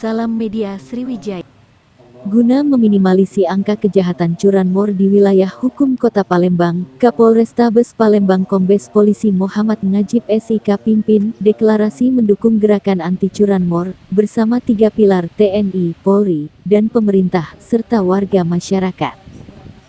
Salam Media Sriwijaya. Guna meminimalisasi angka kejahatan curanmor di wilayah hukum Kota Palembang, Kapolrestabes Palembang Kombes Polisi Muhammad Najib SIK pimpin deklarasi mendukung gerakan anti curanmor bersama 3 pilar TNI, Polri, dan pemerintah serta warga masyarakat.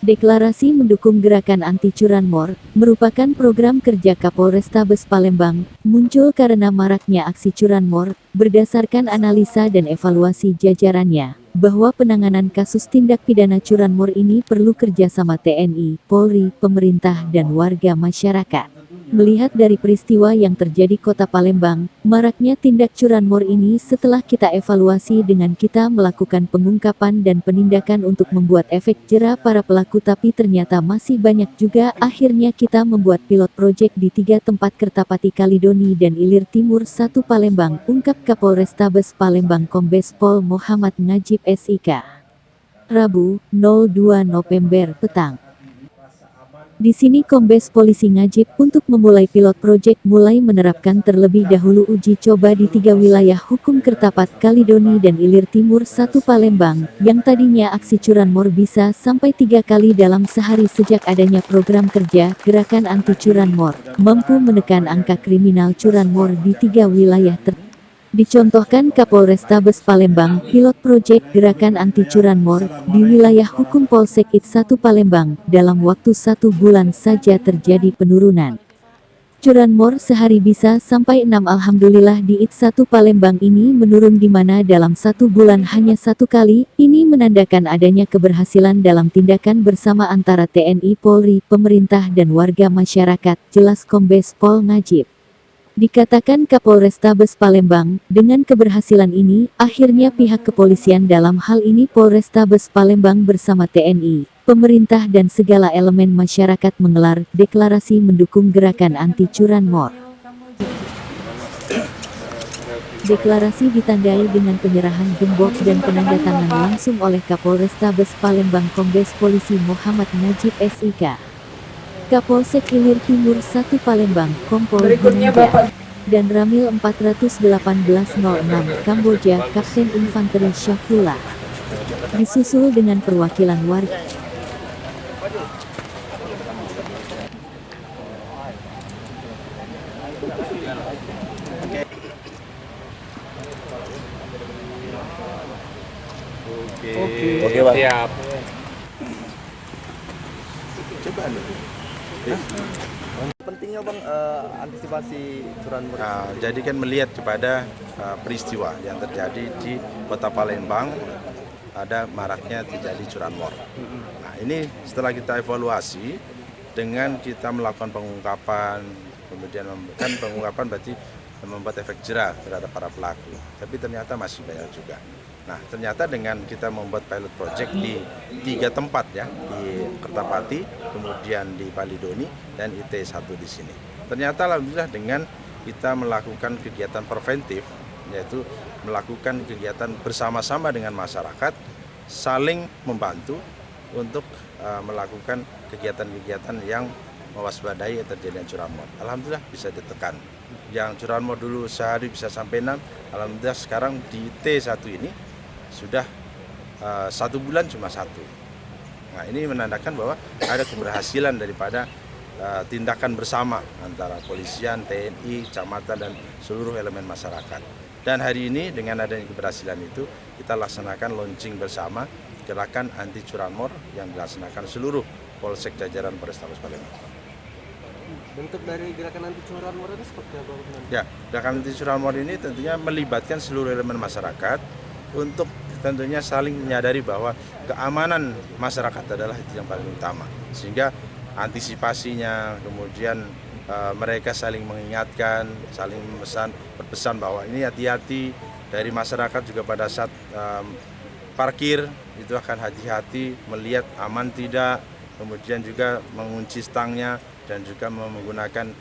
Deklarasi mendukung gerakan anti curanmor merupakan program kerja Kapolrestabes Palembang, muncul karena maraknya aksi curanmor, berdasarkan analisa dan evaluasi jajarannya, bahwa penanganan kasus tindak pidana curanmor ini perlu kerjasama TNI, Polri, pemerintah dan warga masyarakat. Melihat dari peristiwa yang terjadi Kota Palembang, maraknya tindak curanmor ini setelah kita evaluasi dengan kita melakukan pengungkapan dan penindakan untuk membuat efek jera para pelaku, tapi ternyata masih banyak juga. Akhirnya kita membuat pilot project di 3 tempat, Kertapati, Kalidoni dan Ilir Timur 1 Palembang, ungkap Kapolrestabes Palembang Kombes Pol Muhammad Najib SIK. Rabu, 02 November petang. Di sini Kombes Polisi Najib untuk memulai pilot project mulai menerapkan terlebih dahulu uji coba di 3 wilayah hukum Kertapat, Kalidoni dan Ilir Timur 1 Palembang, yang tadinya aksi curanmor bisa sampai 3 kali dalam sehari. Sejak adanya program kerja Gerakan Anti Curanmor, mampu menekan angka kriminal curanmor di 3 wilayah tertentu. Dicontohkan Kapolrestabes Palembang, pilot proyek Gerakan Anti Curanmor di wilayah hukum Polsek IT 1 Palembang, dalam waktu 1 bulan saja terjadi penurunan. Curanmor sehari bisa sampai 6. Alhamdulillah di IT 1 Palembang ini menurun, di mana dalam 1 bulan hanya 1 kali. Ini menandakan adanya keberhasilan dalam tindakan bersama antara TNI, Polri, pemerintah dan warga masyarakat, jelas Kombes Pol Najib. Dikatakan Kapolrestabes Palembang, dengan keberhasilan ini, akhirnya pihak kepolisian dalam hal ini Polrestabes Palembang bersama TNI, pemerintah dan segala elemen masyarakat menggelar deklarasi mendukung gerakan anti curanmor. Deklarasi ditandai dengan penyerahan gembok dan penandatangan langsung oleh Kapolrestabes Palembang Kombes Polisi Muhammad Najib SIK. Kapolsek Ilir Timur 1 Palembang, Kompol Hinanda, dan Ramil 41806 Kamboja, Kapten Infanteri Syafullah. Disusul dengan perwakilan warga. Oke, Pak. Siap. Coba pentingnya Bang antisipasi curanmor. Jadi kan melihat kepada peristiwa yang terjadi di Kota Palembang, ada maraknya terjadi curanmor. Nah, ini setelah kita evaluasi dengan kita melakukan pengungkapan, kemudian kan pengungkapan berarti membuat efek jera terhadap para pelaku, tapi ternyata masih banyak juga. Nah, ternyata dengan kita membuat pilot project di 3 tempat ya, di Kertapati, kemudian di Kalidoni dan IT 1 di sini. Ternyata alhamdulillah dengan kita melakukan kegiatan preventif, yaitu melakukan kegiatan bersama-sama dengan masyarakat, saling membantu untuk melakukan kegiatan-kegiatan yang mewaspadai terjadinya curanmor. Alhamdulillah bisa ditekan. Yang curanmor dulu sehari bisa sampai 6, alhamdulillah sekarang di T1 ini sudah 1 bulan cuma 1. Nah, ini menandakan bahwa ada keberhasilan daripada tindakan bersama antara polisian, TNI, kecamatan dan seluruh elemen masyarakat. Dan hari ini dengan adanya keberhasilan itu, kita laksanakan launching bersama gerakan anti curanmor yang dilaksanakan seluruh Polsek jajaran Polrestabes Palembang. Bentuk dari gerakan anti curanmor ini seperti apa? Ya, gerakan anti curanmor ini tentunya melibatkan seluruh elemen masyarakat untuk tentunya saling menyadari bahwa keamanan masyarakat adalah itu yang paling utama. Sehingga antisipasinya, kemudian mereka saling mengingatkan, saling berpesan bahwa ini hati-hati. Dari masyarakat juga pada saat parkir itu akan hati-hati, melihat aman tidak, kemudian juga mengunci stangnya dan juga menggunakan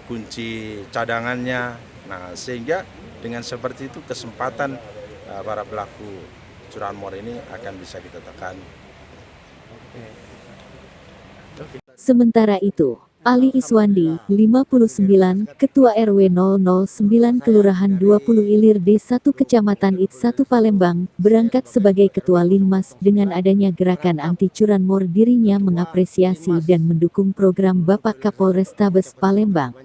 kunci cadangannya. Nah, sehingga dengan seperti itu kesempatan para pelaku curanmor ini akan bisa kita tekan. Sementara itu, Ali Iswandi, 59, Ketua RW 009 Kelurahan 20 Ilir D1 Kecamatan IT 1 Palembang, berangkat sebagai Ketua Linmas. Dengan adanya gerakan anti curanmor, dirinya mengapresiasi dan mendukung program Bapak Kapolrestabes Palembang.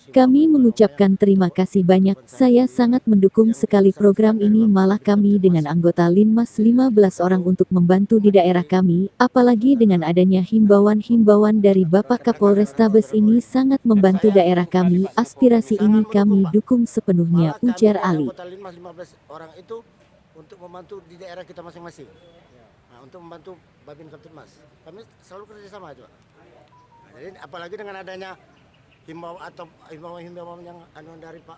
Kami mengucapkan terima kasih banyak, saya sangat mendukung sekali program ini, malah kami dengan anggota Linmas 15 orang untuk membantu di daerah kami, apalagi dengan adanya himbauan-himbauan dari Bapak Kapolrestabes ini sangat membantu daerah kami, aspirasi ini kami dukung sepenuhnya, ujar Ali. Anggota Linmas 15 orang itu untuk membantu di daerah kita masing-masing. Nah, untuk membantu Babin Kaptipmas. Kami selalu kerjasama juga. Nah, jadi apalagi dengan adanya himbauan yang dari Pak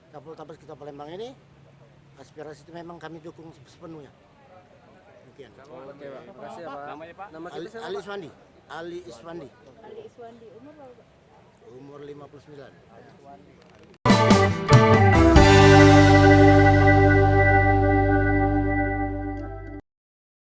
Kapolres kita Palembang ini, aspirasi itu memang kami dukung sepenuhnya. Demikian. Oke, Pak. Makasih ya, Pak. Namanya, Pak? Nama Ali Iswandi. Ali Iswandi. Ali Iswandi, umur berapa? Umur 59.